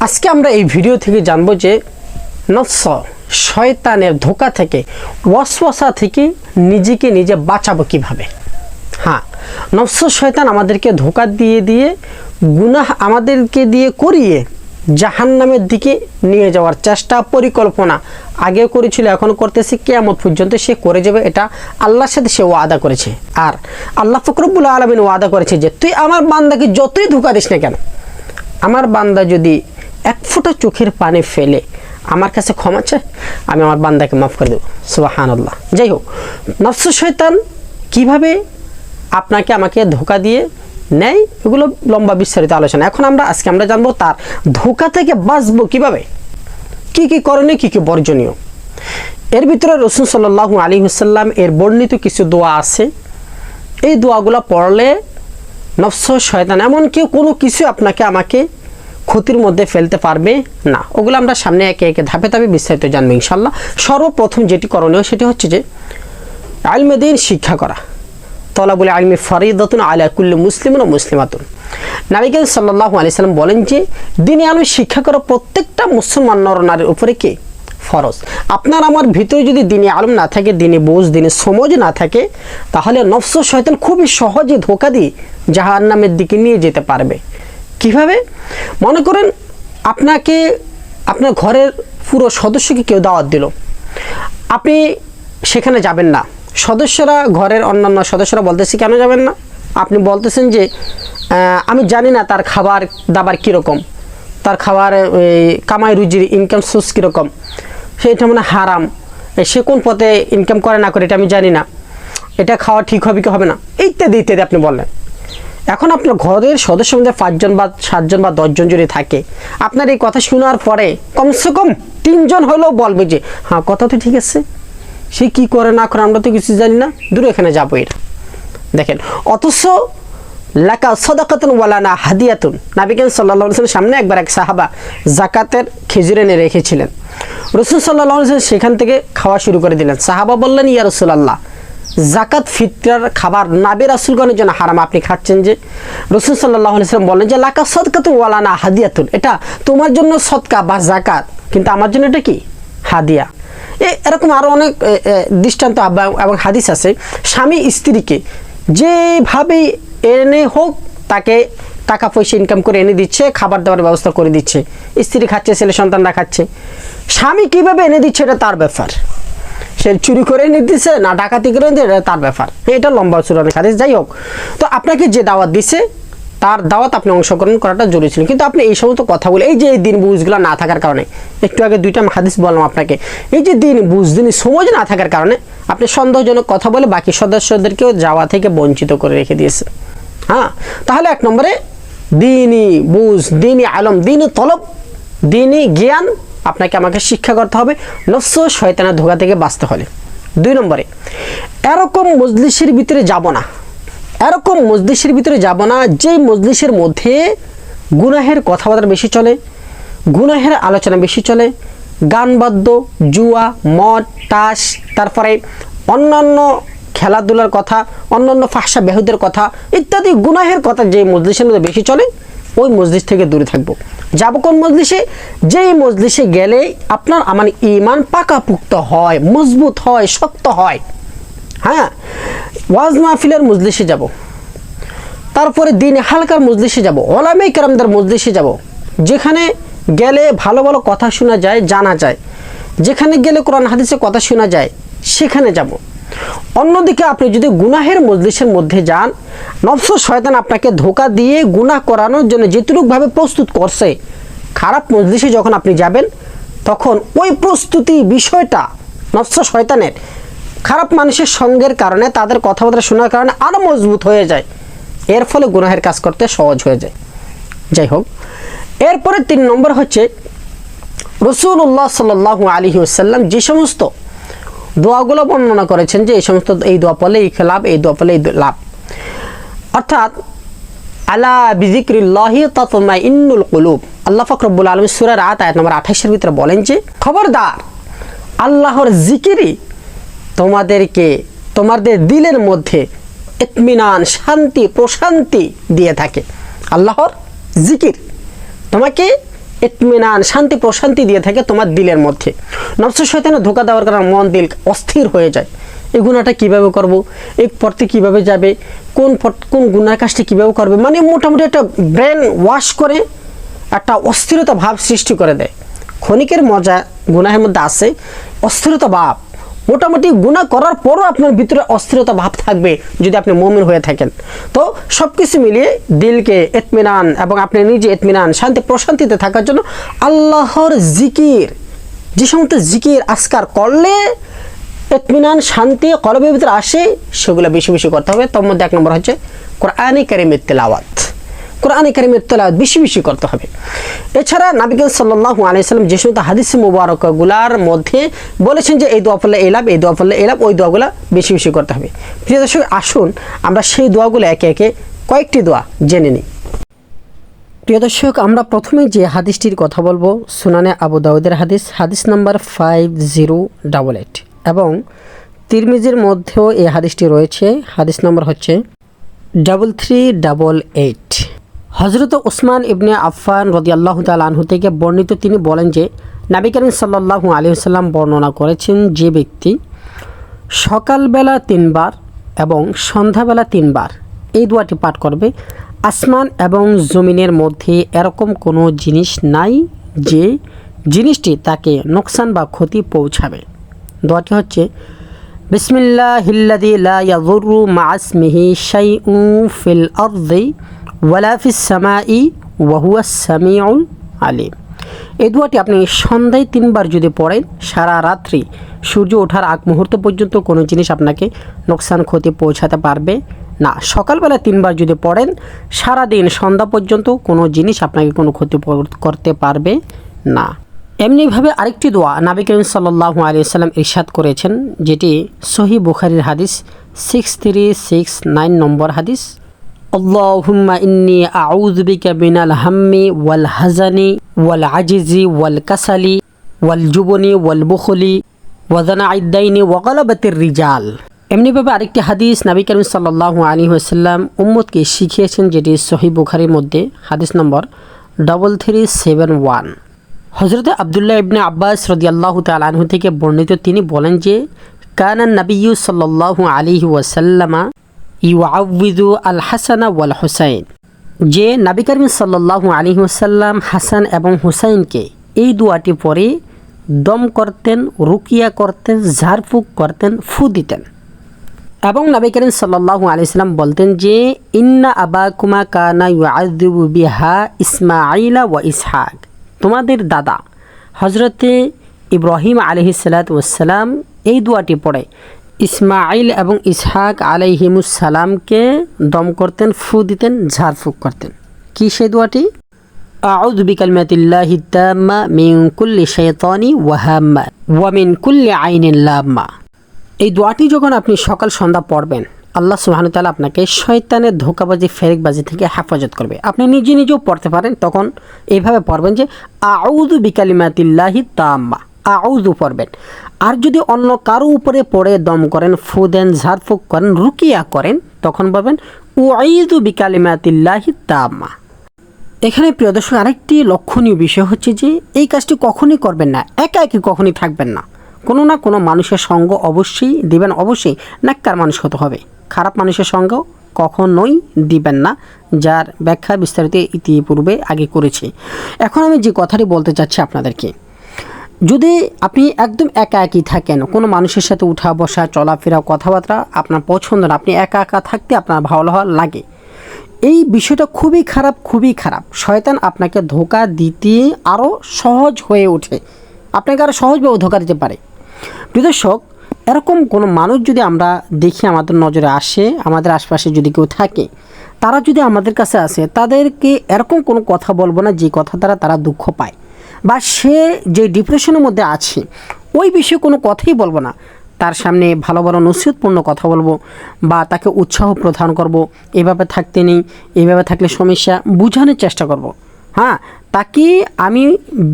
আজকে আমরা এই ভিডিও থেকে জানবো যে নফস শয়তানের ধোঁকা থেকে ওয়াসওয়াসা থেকে নিজেকে নিজে বাঁচাবো কিভাবে। হ্যাঁ, নফস শয়তান আমাদেরকে ধোঁকা দিয়ে দিয়ে গুনাহ আমাদেরকে দিয়ে করিয়ে জাহান্নামের দিকে নিয়ে যাওয়ার চেষ্টা পরিকল্পনা আগে করেছিল, এখন করতেছে, কিয়ামত পর্যন্ত সে করে যাবে। এটা আল্লাহর সাথে সে ওয়াদা করেছে। আর আল্লাহ পাক রব্বুল আলামিন ওয়াদা করেছে যে তুই আমার বান্দাকে যতই ধোঁকা দিস না কেন, আমার বান্দা যদি এক ফোঁটা চোখের পানি ফেলে আমার কাছে ক্ষমা চায়, আমি আমার বান্দাকে মাফ করে দেবো। সুবহানাল্লাহ। যাই হোক, নফস শয়তান কিভাবে আপনাকে আমাকে ধোঁকা দিয়ে নেয়, এগুলো লম্বা বিস্তারিত আলোচনা। এখন আজকে আমরা জানবো তার ধোঁকা থেকে বাঁচবো কিভাবে, কি কি করণীয়, কি কি বর্জনীয়। এর ভিতরে রাসূল সাল্লাল্লাহু আলাইহি ওয়াসাল্লাম এর বর্ণিত কিছু দোয়া আছে। এই দোয়াগুলো পড়লে নফস শয়তান এমনকি কোনো কিছু আপনাকে আমাকে ক্ষতির মধ্যে ফেলতে পারবে না। ওগুলো আমরা সামনে একে একে ধাপে ধাপে বিস্তারিত জানবো ইনশাল্লাহ। সর্বপ্রথম যেটি করণীয় সেটি হচ্ছে যে ইলমে দ্বীন শিক্ষা করা। তলাবুল ইলমি ফরিদাতুন আলা কুল্লি মুসলিমিন ওয়া মুসলিমাতুন। নবী করিম সাল্লাল্লাহু আলাইহি সাল্লাম বলেন যে দ্বীনে ইলম শিক্ষা করা প্রত্যেকটা মুসলমান নর নারীর উপরে কি ফরজ। আপনার আমার ভিতরে যদি দ্বীনে ইলম না থাকে, দ্বীনে বুঝ, দ্বীনে সমঝ না থাকে, তাহলে নফস শয়তান খুবই সহজে ধোঁকা দিয়ে জাহান্নামের দিকে নিয়ে যেতে পারবে। কিভাবে? মনে করেন আপনাকে আপনার ঘরের পুরো সদস্যকে কেউ দাওয়াত দিল, আপনি সেখানে যাবেন না। সদস্যরা, ঘরের অন্যান্য সদস্যরা বলতেছে কেন যাবেন না? আপনি বলতেছেন যে আমি জানি না তার খাবার দাবার কীরকম, তার খাবার কামাই রুজির ইনকাম সোর্স কীরকম, সেটা মানে হারাম, সে কোন পথে ইনকাম করে না করে এটা আমি জানি না, এটা খাওয়া ঠিক হবে কি হবে না, ইত্যাদি ইত্যাদি আপনি বললেন। এখন আপনার ঘরের সদস্য মধ্যে 5 জন বা 7 জন বা 10 জন যদি থাকে, আপনার এই কথা শোনার পরে কমসে কম 3 জন হলেও বলবে যে হ্যাঁ কথা তো ঠিক আছে, সে কি করে না করে আমরা তো কিছু জানি না, দূরে এখানে যাবো। এটা দেখেন, অথচ লাকা সাদাকাতুন ওয়ালানা হাদিয়াতুন। নবী করিম সাল্লাল্লাহু আলাইহি ওয়াসাল্লাম সামনে একবার এক সাহাবা জাকাতের খেজুর এনে রেখেছিলেন। রাসূল সাল্লাল্লাহু আলাইহি ওয়াসাল্লাম সেখান থেকে খাওয়া শুরু করে দিলেন। সাহাবা বললেন, ইয়া রাসূলুল্লাহ, জাকাত ফিতরার খাবার নবী রাসূলগণের জন্য হারাম, আপনি খাচ্ছেন যে? রাসূল সাল্লাল্লাহু আলাইহি ওয়াসাল্লাম বললেন যে লাকা সাদকাতুন ওয়ালানা হাদিয়াতুন, এটা তোমার জন্য সদকা বা জাকাত, কিন্তু আমার জন্য এটা কি হাদিয়া। এরকম আরও অনেক দৃষ্টান্ত এবং হাদিস আছে। স্বামী স্ত্রীকে যেভাবেই এনে হোক তাকে টাকা পয়সা ইনকাম করে এনে দিচ্ছে, খাবার দাবার ব্যবস্থা করে দিচ্ছে, স্ত্রী খাচ্ছে, ছেলে সন্তানরা খাচ্ছে। স্বামী কীভাবে এনে দিচ্ছে এটা তার ব্যাপার, সে চুরি করে এনে দিচ্ছে না ডাকাতি করে এনে এটা তার ব্যাপার। এটা লম্বা চূড়ানো হাদিস। যাই হোক, তো আপনাকে যে দাওয়াত দিচ্ছে তার দাওয়াত আপনি অংশগ্রহণ করাটা জরুরি ছিল, কিন্তু আপনি এই সমস্ত কথা বলে, এই যে এই দিন বুঝগুলো না থাকার কারণে, একটু আগে 2টা হাদিস বললাম আপনাকে, এই যে দিন বুঝ, দিন সমঝ না থাকার কারণে আপনি সন্দেহজনক কথা বলে বাকি সদস্যদেরকেও যাওয়া থেকে বঞ্চিত করে রেখে দিয়েছে। হ্যাঁ, তাহলে 1 নম্বরে দিনই বুঝ, দিনই আলম, দিনই তলব, দিনই জ্ঞান আপনাকে আমাকে শিক্ষা করতে হবে নফস শয়তানের ধোঁকা থেকে বাঁচতে হলে। 2 নম্বরে এরকম মজলিসের ভিতরে যাব না, এরকম মজলিসের ভিতরে যাব না যেই মজলিসের মধ্যে গুনাহের কথাবার্তা বেশি চলে, গুনাহের আলোচনা বেশি চলে, গান বাদ্য, জুয়া, মদ, তাস, তারপরে অন্যান্য খেলাধুলার কথা, অন্যান্য ফাহশা বেহুদের কথা ইত্যাদি গুনাহের কথা যে মজলিসের মধ্যে বেশি চলে, ওই মজলিস থেকে দূরে থাকবো। যাব কোন মজলিসে? যেই মজলিসে গেলে আপনার আমার ঈমান পাকাপুক্ত হয়, মজবুত হয়, শক্ত হয়। হ্যাঁ, ওয়াজ মাহফিলের মজলিসে যাব, তারপরে দিনে হালকার মজলিসে যাব, ওলামায়ে কেরামদের মজলিসে যাব, যেখানে গেলে ভালো ভালো কথা শোনা যায়, জানা যায়, যেখানে গেলে কোরআন হাদিসের কথা শোনা যায়, সেখানে যাব। অন্যদিকে আপনি যদি গুনাহের মজলিসের মধ্যে যান, নফস শয়তান আপনাকে ধোঁকা দিয়ে গুনাহ করানোর জন্য যেটুকুভাবে প্রস্তুত করছে, খারাপ মজলিসে যখন আপনি যাবেন তখন ওই প্রস্তুতি বিষয়টা নফস শয়তানের খারাপ মানুষের সঙ্গের কারণে, তাদের কথাবার্তা শোনার কারণে আরও মজবুত হয়ে যায়, এর ফলে গুনাহের কাজ করতে সহজ হয়ে যায়। যাই হোক, এরপরে 3 নম্বর হচ্ছে রাসূলুল্লাহ সাল্লাল্লাহু আলাইহি ওয়াসাল্লাম যে সমস্ত দোয়াগুলো বর্ণনা করেছেন যে এই সমস্ত, এই দোয়া পড়লে এই লাভ, এই দোয়া পড়লে এই লাভ, অর্থাৎ আলা বিযিকরিল্লাহি তাতমাইন্নুল কুলুব। আল্লাহ পাক রব্বুল আলামিন সূরা রাত আয়াত নম্বর 28-এর ভিতরে বলেন যে খবরদার, আল্লাহর জিকিরই তোমাদের দিলের মধ্যে ইতমিনান, শান্তি, প্রশান্তি দিয়ে থাকে। আল্লাহর জিকির তোমাকে ইতমিনান, শান্তি প্রশান্তি দিয়ে থাকে তোমার দিলের মধ্যে। নফস শয়তানের ধোকা দেওয়ার কারণে মন দিল অস্থির হয়ে যায়। এই গুণাটা কীভাবে করব, এই পড়তে কীভাবে যাবে, কোন গুনার কাজটি কীভাবে করবে, মানে মোটামুটি একটা ব্রেন ওয়াশ করে একটা অস্থিরতা ভাব সৃষ্টি করে দেয়। ক্ষণিকের মজা গুনাহের মধ্যে আছে, অস্থিরতা ভাব, মোটামুটি গুনাহ করার পরও আপনার ভিতরে অস্থিরতা ভাব থাকবে যদি আপনি মুমিন হয়ে থাকেন। তো সব কিছু মিলিয়ে দিলকে ইতমিনান এবং আপনি নিজে ইতমিনান, শান্তি প্রশান্তিতে থাকার জন্য আল্লাহর জিকির, যে সমস্ত জিকির আজকার করলে ইতমিনান শান্তি কলবের ভিতরে আসে, সেগুলো বেশি বেশি করতে হবে। তার মধ্যে 1 নম্বর হচ্ছে কোরআনে কারীমের তেলাওয়াত। কোরআনে কারীমের তেলাওয়াত বেশি বেশি করতে হবে। এছাড়া নবী সাল্লাল্লাহু আলাইহি সাল্লাম যে সমস্ত হাদিস মুবারকগুলোর মধ্যে বলেছেন যে এই দোয়া পড়লে এই লাভ, এই দোয়া পড়লে এই লাভ, ওই দোয়াগুলো বেশি বেশি করতে হবে। প্রিয় দর্শক, আসুন আমরা সেই দোয়াগুলো একে একে কয়েকটি দোয়া জেনে নিই। প্রিয় দর্শক, আমরা প্রথমে যে হাদিসটির কথা বলবো সুনানে আবু দাউদের হাদিস, হাদিস নাম্বার 5088 এবং তিরমিজির মধ্যেও এই হাদিসটি রয়েছে, হাদিস নম্বর হচ্ছে 3388। হযরত উসমান ইবনে আফফান রাদিয়াল্লাহু তাআলা আনহু থেকে বর্ণিত, তিনি বলেন যে নবী করিম সাল্লাল্লাহু আলাইহি ওয়াসাল্লাম বর্ণনা করেছেন, যে ব্যক্তি সকালবেলা 3 বার এবং সন্ধ্যাবেলা 3 বার এই দোয়াটি পাঠ করবে, আসমান এবং জমিনের মধ্যে এরকম কোনো জিনিস নাই যে জিনিসটি তাকে নোকসান বা ক্ষতি পৌঁছাবে। দোয়াটি হচ্ছে বিসমিল্লাহিল্লাযী লা ইয়াযুররু মা ইসমিহি শাইউন ফিল আরদি ওয়ালা ফিস সামাই ওয়া হুয়াস সামিউল আলিম। এই দোয়াটি আপনি সন্ধ্যায় 3 বার যদি পড়েন, সারা রাত্রি সূর্য ওঠার আগ মুহূর্ত পর্যন্ত কোনো জিনিস আপনাকে নোকসান ক্ষতি পৌঁছাতে পারবে না। সকালবেলা 3 বার যদি পড়েন, সারাদিন সন্ধ্যা পর্যন্ত কোনো জিনিস আপনাকে কোনো ক্ষতি করতে পারবে না। এমনিভাবে আরেকটি দোয়া নবী করিম সাল্লাল্লাহু আলাইহি ওয়াসাল্লাম ইরশাদ করেছেন, যেটি সহিহ বুখারীর হাদিস 6369 নম্বর হাদিস, আল্লাহুম্মা ইন্নী আউযু বিকা মিনাল হাম্মি ওয়াল হাজানি ওয়াল আজিজি ওয়াল কাসালি ওয়াল জুবনি ওয়াল বুখলি ওয়া যানাইদ দাইনি ওয়া গালাবাতির রিজাল। এমনিভাবে আরেকটি হাদিস নবী করিম সাল্লাল্লাহু আলাইহি ওয়াসাল্লাম উম্মতকে শিখিয়েছেন, যেটি সহিহ বুখারীর মধ্যে হাদিস নম্বর 3371। হযরত আব্দুল্লাহ ইবনে আব্বাস রাদিয়াল্লাহু তাআলা আনহু থেকে বর্ণিত, তিনি বলেন যে কানা নবিয়্যু সাল্লাল্লাহু আলাইহি ওয়াসাল্লাম ইউআউযু আল হাসানা ওয়াল হুসাইন, যে নবী করিম সাল্লাল্লাহু আলাইহি ওয়াসাল্লাম হাসান এবং হুসাইনকে এই দোয়াটি পড়ে দম করতেন, রুকিয়া করতেন, ঝাড়ফুঁক করতেন, ফু দিতেন। এবং নবী করিম সাল্লাল্লাহু আলাইহি ওয়াসাল্লাম বলতেন যে ইন্না আবাকুমা কানা ইউআযিবু বিহা ইসমাঈলা ওয়া ইসহাক, তোমাদের দাদা হজরতে ইব্রাহিম আলাইহিসসালাতু ওয়াসসালাম এই দোয়াটি পড়ে ইসমাঈল এবং ইসহাক আলাইহিমুসসালামকে দম করতেন, ফু দিতেন, ঝাড়ফুঁক করতেন। কি সেই দোয়াটি? আউযু বিকালিমাতিল্লাহি তাম্মা মিন কুল্লি শাইতানি ওয়া হাম্মা ওয়া মিন কুল্লি আইনিন লাম্মা। এই দোয়াটি যখন আপনি সকাল সন্ধ্যা পড়বেন, আল্লাহ সুবহানাহু ওয়া তাআলা আপনাকে শয়তানের ধোঁকাবাজি, ফেরেকবাজি থেকে হেফাজত করবে। আপনি নিজে নিজেও পড়তে পারেন, তখন এইভাবে পড়বেন যে আউযু বিকালিমাতিল্লাহি তাম্মা, আউযু পড়বেন। আর যদি অন্য কারো উপরে পড়ে দম করেন, ফু দেন, ঝাড়ফুঁক করেন, রুকিয়া করেন, তখন বলবেন উঈযু বিকালিমাতিল্লাহি তাম্মা। এখানে প্রিয় দর্শক, আরেকটি লক্ষণীয় বিষয় হচ্ছে যে এই কাজটি কখনই করবেন না, একা একই কখনই থাকবেন না। কোনো না কোনো মানুষের সঙ্গ অবশ্যই দিবেন, অবশ্যই নেককার মানুষ হতে হবে। খারাপ মানুষের সঙ্গ কখনোই দিবেন না, যার ব্যাখ্যা বিস্তারিত ইতিপূর্বে আগে করেছি। এখন আমি যে কথাটি বলতে চাচ্ছি আপনাদেরকে, যদি আপনি একদম একা একই থাকেন, কোনো মানুষের সাথে উঠা বসা, চলাফেরা, কথাবার্তা আপনার পছন্দ না, আপনি একা একা থাকতে আপনার ভালো লাগে, এই বিষয়টা খুবই খারাপ, খুবই খারাপ। শয়তান আপনাকে ধোঁকা দিতে আরও সহজ হয়ে ওঠে, আপনাকে আরও সহজভাবে ধোঁকা দিতে পারে। প্রিয় দর্শক, এরকম কোনো মানুষ যদি আমরা দেখি, আমাদের নজরে আসে, আমাদের আশপাশে যদি কেউ থাকে, তারা যদি আমাদের কাছে আসে, তাদেরকে এরকম কোনো কথা বলবো না যে কথা দ্বারা তারা দুঃখ পায়, বা সে যে ডিপ্রেশনের মধ্যে আছে ওই বিষয়ে কোনো কথাই বলবো না। তার সামনে ভালো ভালো নসিহতপূর্ণ কথা বলবো, বা তাকে উৎসাহ প্রদান করব, এভাবে থাকতে নেই, এভাবে থাকলে সমস্যা, বোঝানোর চেষ্টা করব। হ্যাঁ, তাকে আমি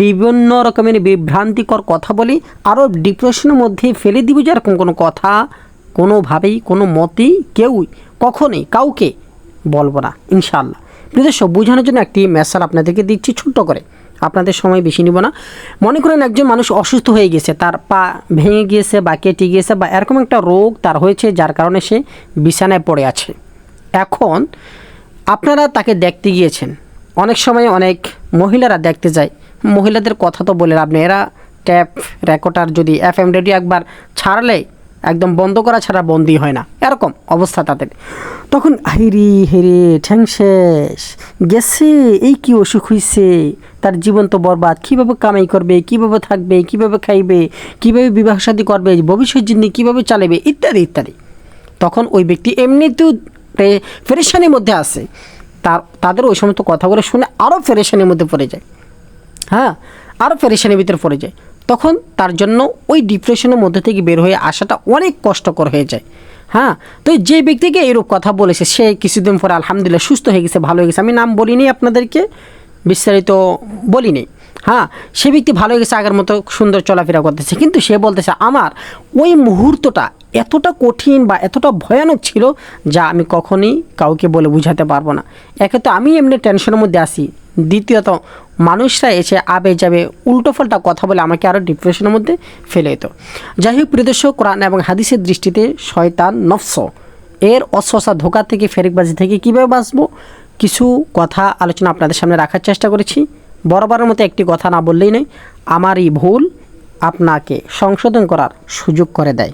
বিভিন্ন রকমের বিভ্রান্তিকর কথা বলি, আরও ডিপ্রেশনের মধ্যে ফেলে দিব, যেরকম কোনো কথা কোনোভাবেই, কোনো মতেই কেউই কখনোই কাউকে বলবো না ইনশাআল্লাহ। প্রিয় দর্শক, বোঝানোর জন্য একটি মেসাল আপনাদেরকে দিচ্ছি ছোট্ট করে। আপনাদের সময় বেশি নিব না। মনে করেন একজন মানুষ অসুস্থ হয়ে গেছে, তার পা ভেঙে গিয়েছে বা কেটে গিয়েছে বা এরকম একটা রোগ তার হয়েছে, যার কারণে সে বিছানায় পড়ে আছে। এখন আপনারা তাকে দেখতে গিয়েছেন, অনেক সময় অনেক মহিলারা দেখতে যায়, মহিলাদের কথা তো বলে লাভ নেই, এরা ট্যাপ রেকর্ডার যদি FM রেডিও একবার ছাড়লে একদম বন্ধ করা ছাড়া বন্ধই হয় না, এরকম অবস্থা তাদের। তখন হেরি হেরে ঠ্যাং শেষ গেছে, এই কি অসুখ হয়েছে, তার জীবন তো বরবাদ, কীভাবে কামাই করবে, কীভাবে থাকবে, কীভাবে খাইবে, কীভাবে বিবাহ শাদী করবে, ভবিষ্যৎ জিন্দি কীভাবে চালাবে, ইত্যাদি ইত্যাদি। তখন ওই ব্যক্তি এমনিতেও পেরেশানির মধ্যে আছে, তাদের ওই সমস্ত কথাগুলো শুনে আরও পেরেশানির মধ্যে পড়ে যায়, হ্যাঁ, আরও পেরেশানির ভিতরে পড়ে যায়। তখন তার জন্য ওই ডিপ্রেশনের মধ্যে থেকে বের হয়ে আসাটা অনেক কষ্টকর হয়ে যায়। হ্যাঁ, তো যে ব্যক্তিকে এরূপ কথা বলেছে সে কিছুদিন পরে আলহামদুলিল্লাহ সুস্থ হয়ে গেছে, ভালো হয়ে গেছে। আমি নাম বলিনি, আপনাদেরকে বিস্তারিত বলিনি। হ্যাঁ, সে ব্যক্তি ভালো হয়ে গেছে, আগের মতো সুন্দর চলাফেরা করতেছে, কিন্তু সে বলতেছে আমার ওই মুহূর্তটা এতটা কঠিন বা এতটা ভয়ানক ছিল যা আমি কখনোই কাউকে বলে বুঝাতে পারবো না। একে তো আমি এমনি টেনশনের মধ্যে আসি, দ্বিতীয়ত মানুষরা এসে আবে যাবে উল্টোপাল্টা কথা বলে আমাকে আরও ডিপ্রেশনের মধ্যে ফেলে দিত। যাই হোক প্রিয় দর্শক, কোরআন এবং হাদিসের দৃষ্টিতে শয়তান নফস এর অস্বসা ধোঁকা থেকে, ফেরেকবাজি থেকে কীভাবে বাঁচবো, কিছু কথা আলোচনা আপনাদের সামনে রাখার চেষ্টা করেছি। বরাবরের মতো একটি কথা না বললেই নয়, আমারই ভুল আপনাকে সংশোধন করার সুযোগ করে দেয়।